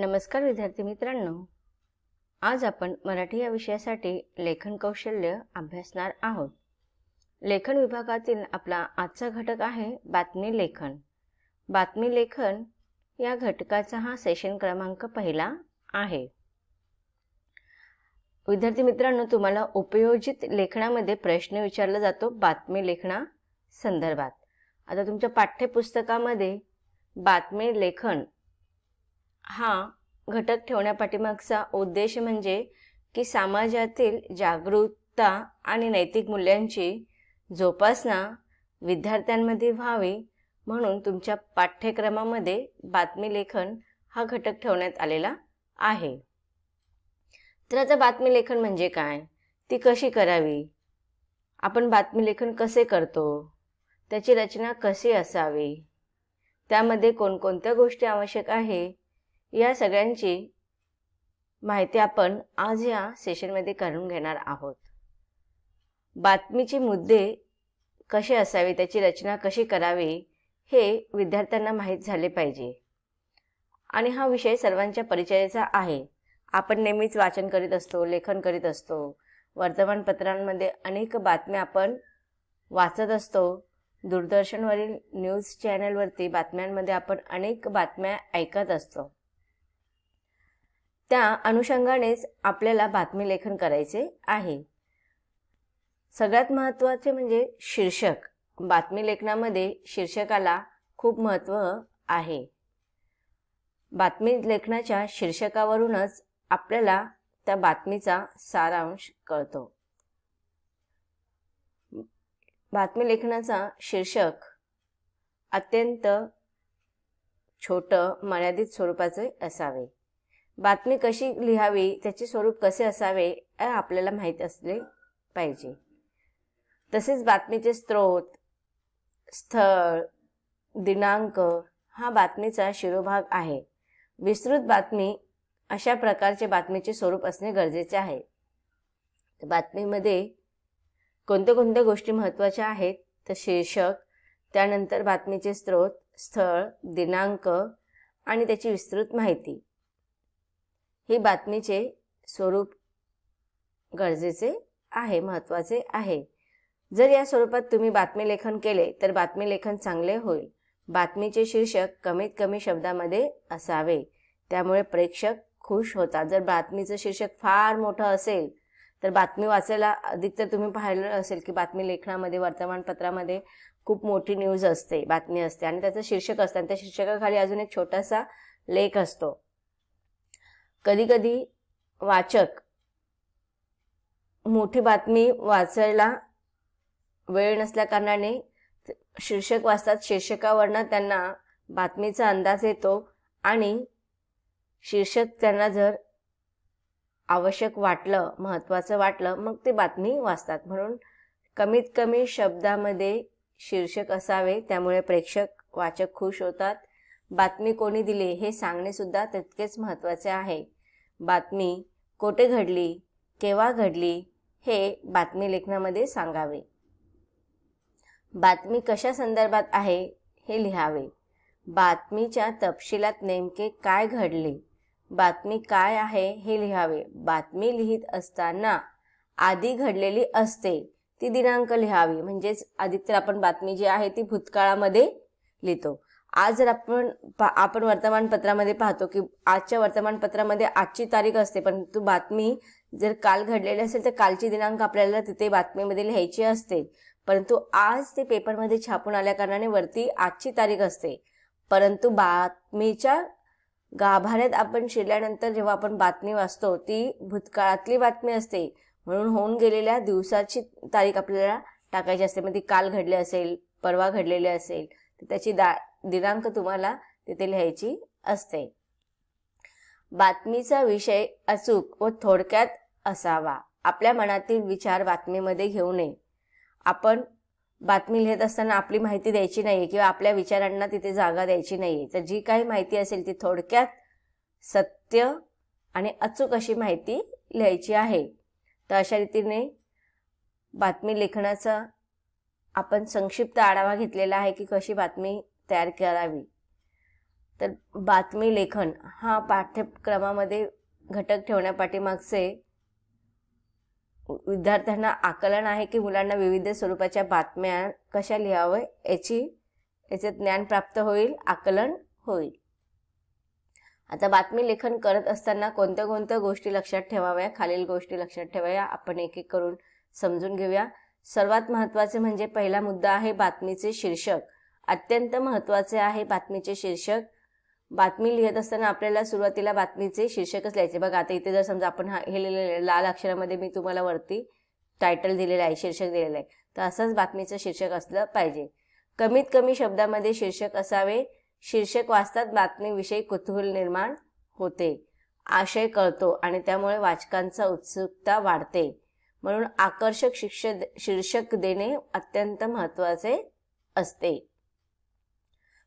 नमस्कार विद्यार्थी मित्रांनो, आज आपण मराठी या विषयासाठी लेखन कौशल्य अभ्यासणार आहोत। लेखन विभागातील आपला आजचा घटक आहे बातमी लेखन। बातमी लेखन या घटकाचा हा सेशन क्रमांक पहिला आहे। विद्यार्थी मित्रांनो, तुम्हाला उपयोजित लेखनामध्ये प्रश्न विचारला जातो बातमी लेखना संदर्भात। आता तुमच्या पाठ्यपुस्तकामध्ये बातमी लेखन हा घटक ठेवण्यापाठीमागचा उद्देश म्हणजे की समाजातील जागरूकता आणि नैतिक मूल्यांची जोपासना विद्यार्थ्यांमध्ये व्हावी, म्हणून तुमच्या पाठ्यक्रमामध्ये बातमी लेखन हा घटक ठेवण्यात आलेला आहे। तर आता बातमी लेखन म्हणजे काय, ती कशी करावी, आपण बातमी लेखन कसे करतो, त्याची रचना कशी असावी, त्यामध्ये कोणकोणत्या गोष्टी आवश्यक आहे, या सगळ्यांची माहिती आपण आज या सेशनमध्ये करून घेणार आहोत। बातमीचे मुद्दे कसे असावे, त्याची रचना कशी करावी, हे विद्यार्थ्यांना माहीत झाले पाहिजे। आणि हा विषय सर्वांच्या परिचयाचा आहे। आपण नेहमीच वाचन करीत असतो, लेखन करीत असतो, वर्तमानपत्रांमध्ये अनेक बातम्या आपण वाचत असतो, दूरदर्शनवरील न्यूज चॅनलवरती बातम्यांमध्ये आपण अनेक बातम्या ऐकत असतो। त्या अनुषंगानेच आपल्याला बातमी लेखन करायचे आहे। सगळ्यात महत्त्वाचे म्हणजे शीर्षक। बातमी लेखनामध्ये शीर्षकाला खूप महत्त्व आहे। बातमी लेखनाच्या शीर्षकावरूनच आपल्याला त्या बातमीचा सारांश कळतो। बातमी लेखनाचा शीर्षक अत्यंत छोटं मर्यादित स्वरूपाचे असावे। बातमी कशी लिहावी, त्याचे स्वरूप कसे असावे हे आपल्याला माहीत असले पाहिजे। तसेच बातमीचे स्रोत, स्थळ, दिनांक हा बातमीचा शिरोभाग आहे। विस्तृत बातमी अशा प्रकारचे बातमीचे स्वरूप असणे गरजेचे आहे। बातमीमध्ये कोणत्या गोष्टी महत्त्वाच्या आहेत, तर शीर्षक, त्यानंतर बातमीचे स्रोत, स्थळ, दिनांक आणि त्याची विस्तृत माहिती, हे बातमीचे स्वरूप गरजेचे आहे, महत्त्वाचे आहे। जर या स्वरूपात तुम्ही बातमी लेखन केले तर बातमी लेखन चांगले होईल। बातमीचे शीर्षक कमीत कमी शब्दामध्ये असावे, त्यामुळे प्रेक्षक खुश होतात। जर बातमीचं शीर्षक फार मोठं असेल तर बातमी वाचायला अधिकतर तुम्ही पाहिलं असेल की बातमी लेखनामध्ये वर्तमानपत्रामध्ये खूप मोठी न्यूज असते, बातमी असते आणि त्याचं शीर्षक असतं आणि त्या शीर्षकाखाली अजून एक छोटासा लेख असतो। कधी कधी वाचक मोठी बातमी वाचायला वेळ नसल्या कारणाने शीर्षक वाचतात, शीर्षकावरनं त्यांना बातमीचा अंदाज येतो आणि शीर्षक त्यांना जर आवश्यक वाटलं, महत्त्वाचं वाटलं, मग ते बातमी वाचतात। म्हणून कमीत कमी शब्दामध्ये शीर्षक असावे, त्यामुळे प्रेक्षक वाचक खुश होतात। बातमी कोणी दिली हे सांगणे सुद्धा तितकेच महत्त्वाचे आहे। बातमी कोठे घडली, केव्हा घडली, हे बातमी लेखनामध्ये सांगावे। बातमी कशा संदर्भात आहे हे लिहावे। बातमीच्या तपशिलात नेमके काय घडले, बातमी काय आहे हे लिहावे। बातमी लिहित असताना आधी घडलेली असते ती दिनांक लिहावी, म्हणजेच अधिकतर आपण बातमी जी आहे ती भूतकाळामध्ये लिहितो। आज जर आपण वर्तमानपत्रामध्ये पाहतो की आजच्या वर्तमानपत्रामध्ये आजची तारीख असते, परंतु बातमी जर काल घडलेली असेल तर कालची दिनांक आपल्याला तिथे बातमीमध्ये लिहायची असते, परंतु आज ते पेपरमध्ये छापून आल्या कारणाने वरती आजची तारीख असते। परंतु बातमीच्या गाभाऱ्यात आपण शिरल्यानंतर जेव्हा आपण बातमी वाचतो ती भूतकाळातली बातमी असते, म्हणून होऊन गेलेल्या दिवसाची तारीख आपल्याला टाकायची असते। मग ती काल घडले असेल, परवा घडलेले असेल तर त्याची दिनांक तुम्हाला तिथे लिहायची असते। बातमीचा विषय अचूक व थोडक्यात असावा। आपल्या मनातील विचार बातमीमध्ये घेऊ नये। आपण बातमी लिहित असताना आपली माहिती द्यायची नाही किंवा आपल्या विचारांना तिथे जागा द्यायची नाही। तर जी काही माहिती असेल ती थोडक्यात सत्य आणि अचूक अशी माहिती लिहायची आहे। तर अशा रीतीने बातमी लेखनाचा आपण संक्षिप्त आढावा घेतलेला आहे की कशी बातमी तयार करावी। तर बातमी लेखन हा पाठ्यक्रमामध्ये घटक ठेवण्यापाठीमागचे विद्यार्थ्यांना आकलन आहे की मुलांना विविध स्वरूपाच्या बातम्या कशा लिहावं याचे ज्ञान प्राप्त होईल, आकलन होईल. आता बातमी लेखन करत असताना कोणत्या कोणत्या गोष्टी लक्षात ठेवाव्या, खालील गोष्टी लक्षात ठेवाव्या, आपण एक एक करून समजून घेऊया. सर्वात महत्त्वाचे म्हणजे पहिला मुद्दा आहे बातमीचे शीर्षक. अत्यंत महत्त्वाचे आहे बातमीचे शीर्षक. बातमी लिहित असताना आपल्याला सुरुवातीला बातमीचे शीर्षकच लिहायचे. बघा आता इथे जर समजा आपण हे लिहिलेलं लाल अक्षरामध्ये मी तुम्हाला वरती टायटल दिलेलं आहे, शीर्षक दिलेलं आहे, तर असंच बातमीचं शीर्षक असलं पाहिजे. कमीत कमी शब्दामध्ये शीर्षक असावे. शीर्षक वाचतात बातमीविषयी कुतूहल निर्माण होते, आशय कळतो आणि त्यामुळे वाचकांचा उत्सुकता वाढते. म्हणून आकर्षक शीर्षक देणे अत्यंत महत्त्वाचे असते.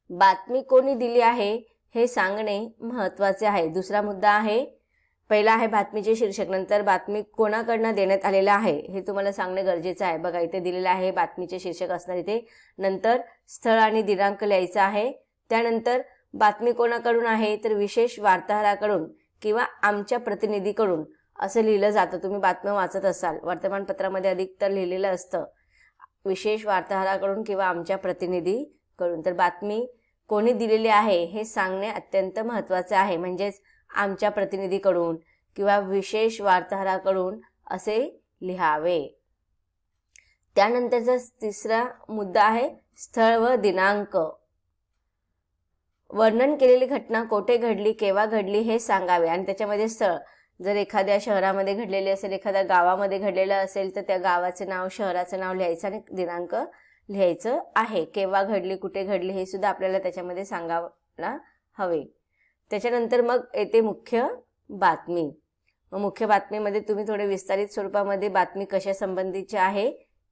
बातमी कोणी दिली आहे हे सांगणे महत्त्वाचे आहे. दुसरा मुद्दा आहे, पहिला आहे बातमीचे शीर्षक, नंतर बातमी कोणाकडनं देण्यात आलेलं आहे हे तुम्हाला सांगणे गरजेचं आहे. बघा इथे दिलेलं आहे बातमीचे शीर्षक असणार इथे, नंतर स्थळ आणि दिनांक लिहायचा आहे. त्यानंतर बातमी कोणाकडून आहे तर विशेष वार्ताहराकडून किंवा आमच्या प्रतिनिधीकडून असं लिहिलं जातं. तुम्ही बातम्या वाचत असाल, वर्तमानपत्रामध्ये अधिकतर लिहिलेलं असतं विशेष वार्ताहराकडून किंवा आमच्या प्रतिनिधीकडून. तर बातमी कोणी दिलेली आहे हे सांगणे अत्यंत महत्त्वाचे आहे, म्हणजेच आमच्या प्रतिनिधीकडून किंवा विशेष वार्ताहराकडून असे लिहावे. त्यानंतरचा तिसरा मुद्दा आहे स्थळ व दिनांक. वर्णन केलेली घटना कोठे घडली, केव्हा घडली हे सांगावे आणि त्याच्यामध्ये स्थळ, जर एखाद्या शहरामध्ये घडलेले असेल, एखाद्या गावामध्ये घडलेलं असेल तर त्या गावाचे नाव, शहराचं नाव लिहायचं आणि दिनांक लिहायचं आहे. केव्हा घडली, कुठे घडली हे सुद्धा आपल्याला त्याच्यामध्ये सांगायला हवे. त्याच्यानंतर मग येते मुख्य बातमी. मग मुख्य बातमीमध्ये तुम्ही थोडे विस्तारित स्वरूपामध्ये बातमी कशा संबंधीची आहे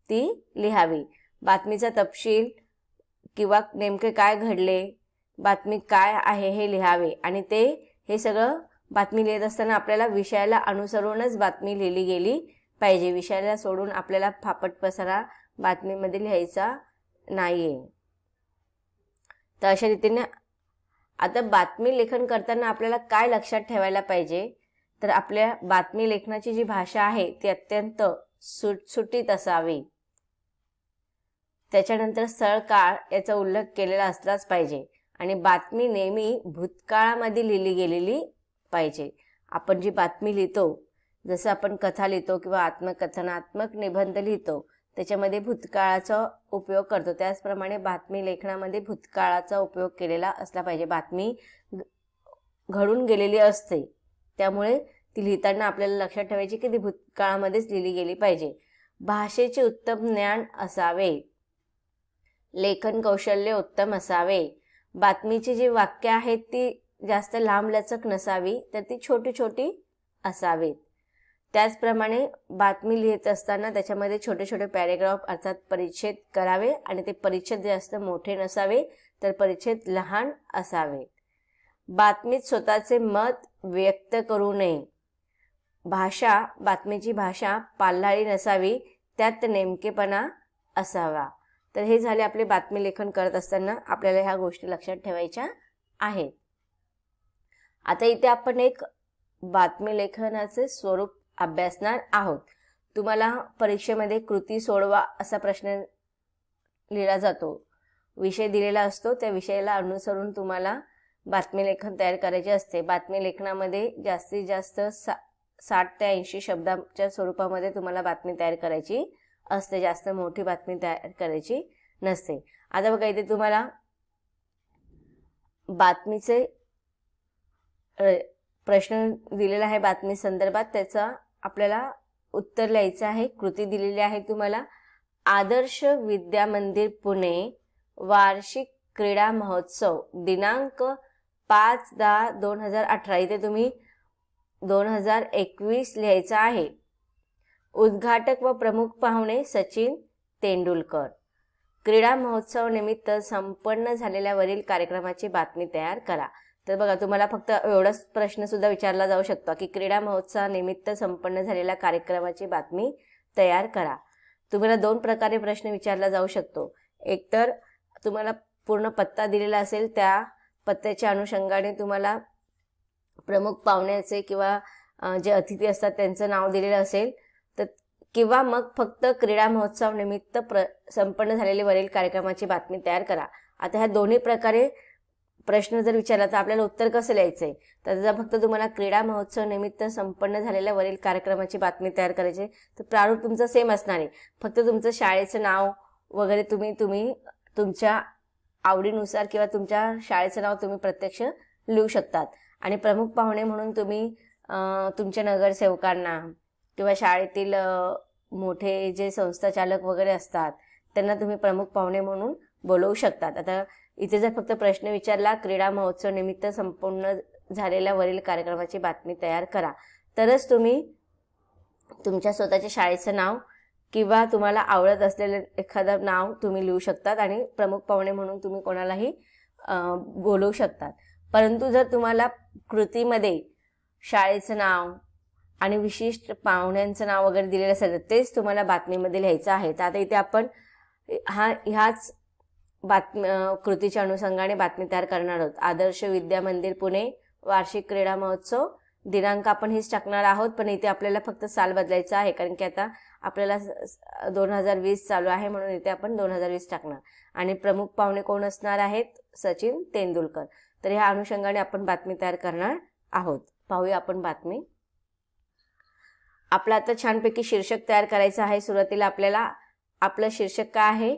ती लिहावी. बातमीचा तपशील किंवा नेमके काय घडले, बातमी काय आहे हे लिहावे आणि हे सगळं बातमी लिहित असताना आपल्याला विषयाला अनुसरूनच बातमी लिहिली गेली पाहिजे. विषयाला सोडून आपल्याला फापट पसारा बातमीमध्ये लिहायचा नाहीये. तर अशा रीतीने आता बातमी लेखन करताना आपल्याला काय लक्षात ठेवायला पाहिजे तर आपल्या बातमी लेखनाची जी भाषा आहे ती अत्यंत सुटसुटीत असावी. त्याच्यानंतर स्थळ, काळ याचा उल्लेख केलेला असलाच पाहिजे आणि बातमी नेहमी भूतकाळामध्ये लिहिली गेलेली पाहिजे. आपण जी बातमी लिहितो, जसं आपण कथा लिहितो किंवा आत्मकथनात्मक निबंध लिहितो त्याच्यामध्ये भूतकाळाचा उपयोग करतो, त्याचप्रमाणे बातमी लेखनामध्ये भूतकाळाचा उपयोग केलेला असला पाहिजे. बातमी घडून गेलेली असते त्यामुळे ती लिहिताना आपल्याला लक्षात ठेवायची की ती भूतकाळामध्येच लिहिली गेली पाहिजे. भाषेचे उत्तम ज्ञान असावे. लेखन कौशल्य उत्तम असावे. बातमीची जी वाक्य आहेत ती जास्त लांबलचक नसावी तर ती छोटी छोटी असावीत. त्याचप्रमाणे बातमी लिहित असताना त्याच्यामध्ये छोटे छोटे पॅरेग्राफ अर्थात परिच्छेद करावे आणि ते परिच्छेद जास्त मोठे नसावे तर परिच्छेद लहान असावे. बातमीत स्वतःचे मत व्यक्त करू नये. बातमीची भाषा पाल्हाळी नसावी, त्यात नेमकेपणा असावा. तर हे झाले आपले बातमी लेखन करत असताना आपल्याला ह्या गोष्टी लक्षात ठेवायच्या आहेत. आता इथे आपण एक बातमी लेखनाचे स्वरूप अभ्यासणार आहोत. तुम्हाला परीक्षेमध्ये कृती सोडवा असा प्रश्न लिहिला जातो. विषय दिलेला असतो, त्या विषयाला अनुसरून तुम्हाला बातमी लेखन तयार करायचे असते. बातमी लेखनामध्ये जास्तीत जास्त 60 ते 80 शब्दांच्या स्वरूपामध्ये तुम्हाला बातमी तयार करायची असते. जास्त मोठी बातमी तयार करायची नसते. आता बघा इथे तुम्हाला बातमीचे प्रश्न दिलेला आहे बातमी संदर्भात, त्याचा आपल्याला उत्तर लिहायचं आहे. कृती दिलेली आहे तुम्हाला. आदर्श विद्या मंदिर पुणे वार्षिक क्रीडा महोत्सव दिनांक 5/10/2018. इथे तुम्ही 2021 लिहायचं आहे. उद्घाटक व प्रमुख पाहुणे सचिन तेंडुलकर. क्रीडा महोत्सव निमित्त संपन्न झालेल्या वरील कार्यक्रमाची बातमी तयार करा. तर बघा तुम्हाला फक्त एवढाच प्रश्न सुद्धा विचारला जाऊ शकतो की क्रीडा महोत्सवानिमित्त संपन्न झालेल्या कार्यक्रमाची बातमी तयार करा. तुम्हाला 2 प्रकारे प्रश्न विचारला जाऊ शकतो. एक तर तुम्हाला पूर्ण पत्ता दिलेला असेल, त्या पत्त्याच्या अनुषंगाने तुम्हाला प्रमुख पाहुण्याचे किंवा जे अतिथी असतात त्यांचं नाव दिलेलं असेल तर, किंवा मग फक्त क्रीडा महोत्सव निमित्त संपन्न झालेली वरील कार्यक्रमाची बातमी तयार करा. आता ह्या दोन्ही प्रकारे प्रश्न जर विचारला तर आपल्याला उत्तर कसं लिहायचंय? तर जर फक्त तुम्हाला क्रीडा महोत्सव निमित्त संपन्न झालेल्या वरील कार्यक्रमाची बातमी तयार करायची तर प्रारूप तुमचं सेम असणार आहे. फक्त तुमचं शाळेचं नाव वगैरे तुम्ही तुमच्या आवडीनुसार किंवा तुमच्या शाळेचं नाव तुम्ही प्रत्यक्ष लिहू शकतात. आणि प्रमुख पाहुणे म्हणून तुम्ही तुमच्या नगरसेवकांना किंवा शाळेतील मोठे जे संस्थाचालक वगैरे असतात त्यांना तुम्ही प्रमुख पाहुणे म्हणून बोलवू शकतात. आता इथे जर फक्त प्रश्न विचारला क्रीडा महोत्सव निमित्त संपूर्ण झालेल्या वरील कार्यक्रमाची बातमी तयार करा, तरच तुम्ही तुमच्या स्वतःच्या शाळेचं नाव किंवा तुम्हाला आवडत असलेलं एखादं नाव तुम्ही लिहू शकतात आणि प्रमुख पाहुणे म्हणून तुम्ही कोणालाही बोलवू शकतात. परंतु जर तुम्हाला कृतीमध्ये शाळेचं नाव आणि विशिष्ट पाहुण्यांचं नाव वगैरे दिलेलं असेल तर तेच तुम्हाला बातमीमध्ये लिहायचं आहे. तर आता इथे आपण ह्याच कृतीच्या अनुषंगाने बातमी तयार करणार आहोत. आदर्श विद्या मंदिर पुणे वार्षिक क्रीडा महोत्सव, दिनांक आपण हेच टाकणार आहोत, पण इथे आपल्याला फक्त साल बदलायचं आहे कारण की आता आपल्याला 2020 चालू आहे म्हणून इथे आपण 2020 टाकणार. आणि प्रमुख पाहुणे कोण असणार आहेत? सचिन तेंडुलकर. तर ह्या अनुषंगाने आपण बातमी तयार करणार आहोत. पाहूया आपण बातमी. आपलं आता छानपैकी शीर्षक तयार करायचं आहे. सुरुवातीला आपल्याला आपलं शीर्षक काय आहे?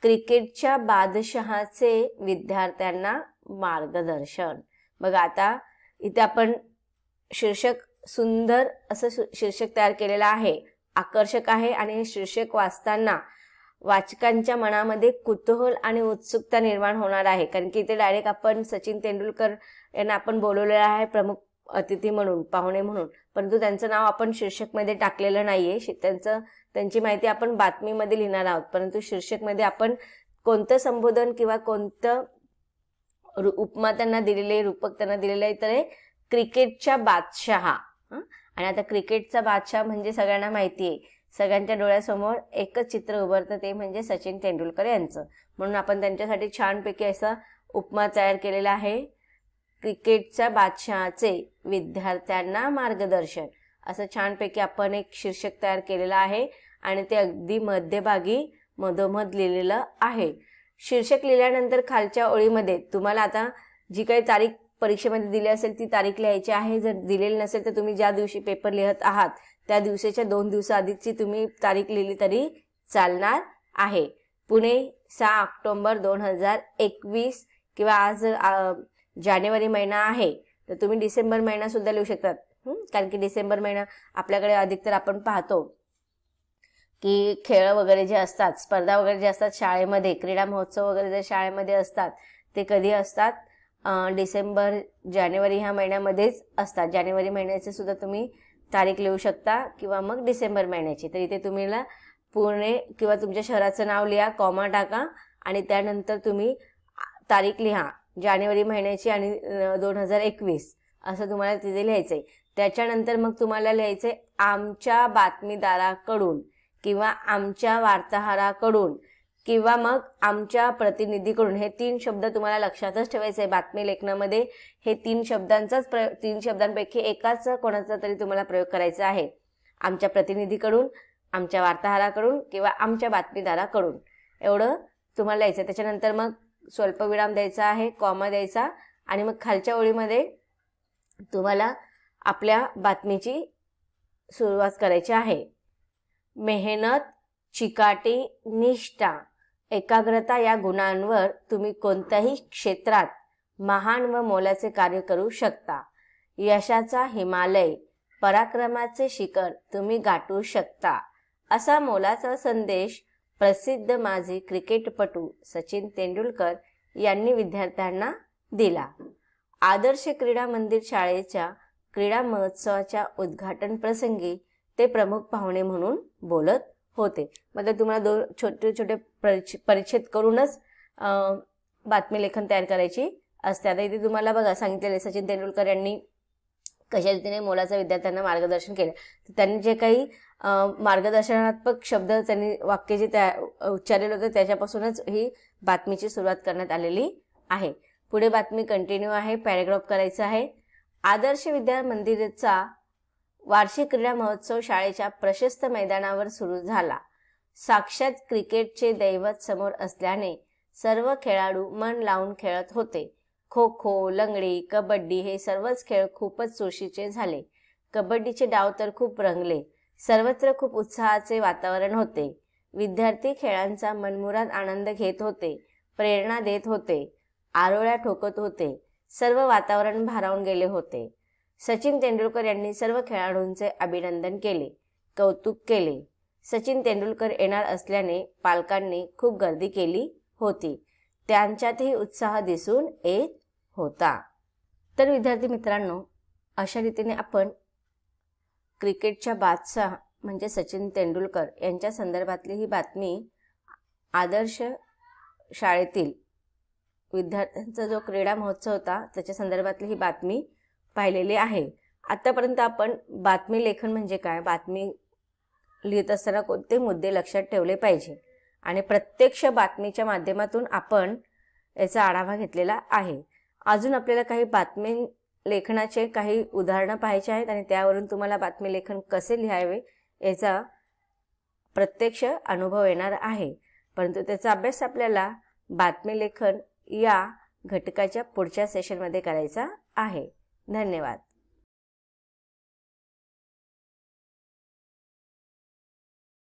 क्रिकेटच्या बादशहाचे विद्यार्थ्यांना मार्गदर्शन. बघा आता इथे आपण शीर्षक सुंदर असं शीर्षक तयार केलेलं आहे, आकर्षक आहे आणि हे शीर्षक वाचताना वाचकांच्या मनामध्ये कुतूहल आणि उत्सुकता निर्माण होणार आहे. कारण की इथे डायरेक्ट आपण सचिन तेंडुलकर यांना आपण बोलवलेलं आहे प्रमुख अतिथी म्हणून, पाहुणे म्हणून, परंतु त्यांचं नाव आपण शीर्षकमध्ये टाकलेलं नाहीये. त्यांची माहिती आपण बातमीमध्ये लिहिणार आहोत, परंतु शीर्षकमध्ये आपण कोणतं संबोधन किंवा कोणतं उपमा त्यांना दिलेले, रूपक त्यांना दिलेलं आहे तर क्रिकेटच्या बादशहा. आणि आता क्रिकेटचा बादशाह म्हणजे सगळ्यांना माहिती आहे, सगळ्यांच्या डोळ्यासमोर एकच चित्र उभारतं ते म्हणजे सचिन तेंडुलकर यांचं. म्हणून आपण त्यांच्यासाठी छानपैकी असा उपमा तयार केलेला आहे. क्रिकेटच्या बादशहाचे विद्यार्थ्यांना मार्गदर्शन असं छानपैकी आपण एक शीर्षक तयार केलेलं आहे आणि ते अगदी मध्यभागी मधोमध लिहिलेलं आहे. शीर्षक लिहिल्यानंतर खालच्या ओळीमध्ये तुम्हाला आता जी काही तारीख परीक्षेमध्ये दिली असेल ती तारीख लिहायची आहे. जर दिलेली नसेल तर तुम्ही ज्या दिवशी पेपर लिहत आहात त्या दिवसाच्या 2 दिवसाआधीची तुम्ही तारीख लिहिली तरी चालणार आहे. पुणे 6 ऑक्टोबर 2021 किंवा आज जानेवारी महिना आहे तर तुम्ही डिसेंबर महिना सुद्धा लिहू शकतात. कारण की डिसेंबर महिना आपल्याकडे अधिकतर आपण पाहतो की खेळ वगैरे जे असतात, स्पर्धा वगैरे जे असतात शाळेमध्ये, क्रीडा महोत्सव वगैरे जे शाळेमध्ये असतात ते कधी असतात? डिसेंबर जानेवारी ह्या महिन्यामध्येच असतात. जानेवारी महिन्याची सुद्धा तुम्ही तारीख लिहू शकता किंवा मग डिसेंबर महिन्याची. तर इथे तुम्हाला पुणे किंवा तुमच्या शहराचं नाव लिहा, कॉमा टाका आणि त्यानंतर तुम्ही तारीख लिहा जानेवारी महिन्याची आणि 2021 असं तुम्हाला तिथे लिहायचंय. त्याच्यानंतर मग तुम्हाला लिहायचंय आमच्या बातमीदाराकडून किंवा आमच्या वार्ताहराकडून किंवा मग आमच्या प्रतिनिधीकडून. हे 3 शब्द तुम्हाला लक्षातच ठेवायचे आहे. बातमी लेखनामध्ये हे 3 शब्दांपैकी एकाच कोणाचा तरी तुम्हाला प्रयोग करायचा आहे. आमच्या प्रतिनिधीकडून, आमच्या वार्ताहराकडून किंवा आमच्या बातमीदाराकडून एवढं तुम्हाला लिहायचं. त्याच्यानंतर मग स्वल्पविराम द्यायचा आहे, कॉमा द्यायचा आणि मग खालच्या ओळीमध्ये तुम्हाला आपल्या बातमीची सुरुवात करायची आहे. मेहनत, चिकाटी, निष्ठा, एकाग्रता या गुणांवर तुम्ही कोणत्याही क्षेत्रात महान व मोलाचे कार्य करू शकता. यशाचा हिमालय, पराक्रमाचे शिखर तुम्ही गाठू शकता. असा मोलाचा संदेश प्रसिद्ध माजी क्रिकेटपटू सचिन तेंडुलकर यांनी विद्यार्थ्यांना दिला. आदर्श क्रीडा मंदिर शाळेच्या क्रीडा महोत्सवाच्या उद्घाटन प्रसंगी ते प्रमुख पाहुणे म्हणून बोलत होते. मतलब तुम्हाला 2 छोटे छोटे परिच्छेद करूनच बातमी लेखन तयार करायची असते. आता इथे तुम्हाला बघा सांगितलेले सचिन तेंडुलकर यांनी कशा रीतीने मोलाचं विद्यार्थ्यांना मार्गदर्शन केलं. त्यांनी जे काही मार्गदर्शनात्मक शब्द त्यांनी वाक्य जे उच्चारलेलं होतं त्याच्यापासूनच ही बातमीची सुरुवात करण्यात आलेली आहे. पुढे बातमी कंटिन्यू आहे, पॅरेग्राफ करायचा आहे। आदर्श विद्या मंदिरचा वार्षिक क्रीडा महोत्सव शाळेच्या प्रशस्त मैदानावर सुरू झाला। साक्षात क्रिकेटचे दैवत समोर असल्याने सर्व खेळाडू मन लावून खेळत होते। खो खो, लंगडी, कबड्डी हे सर्वच खेळ खूपच चुरशीचे झाले। कबड्डीचे डाव तर खूप रंगले। सर्वत्र खूप उत्साहाचे वातावरण होते। विद्यार्थी खेळांचा मनमुराद आनंद घेत होते, प्रेरणा देत होते, आरोळ्या ठोकत होते। सर्व वातावरण भारावून गेले होते। सचिन तेंडुलकर यांनी सर्व खेळाडूंचे अभिनंदन केले, कौतुक केले। सचिन तेंडुलकर येणार असल्याने पालकांनी खूप गर्दी केली होती। त्यांच्यातही उत्साह दिसून येत होता। तर विद्यार्थी मित्रांनो, अशा रीतीने आपण क्रिकेटच्या बादशाह म्हणजे सचिन तेंडुलकर यांच्या संदर्भातली ही बातमी आदर्श शाळेतील विद्यार्थ्यांचा जो क्रीडा महोत्सव होता त्याच्या संदर्भातली ही बातमी पाहिलेली आहे। आतापर्यंत आपण बातमी लेखन म्हणजे काय, बातमी लिहित असताना कोणते मुद्दे लक्षात ठेवले पाहिजे आणि प्रत्यक्ष बातमीच्या माध्यमातून आपण याचा आढावा घेतलेला आहे। अजून आपल्याला काही बातमी लेखनाचे काही उदाहरणं पाहायचे आहेत आणि त्यावरून तुम्हाला बातमी लेखन कसे लिहावे याचा प्रत्यक्ष अनुभव येणार आहे। परंतु त्याचा अभ्यास आपल्याला बातमी लेखन या घटकाच्या पुढच्या सेशनमध्ये करायचा आहे। धन्यवाद।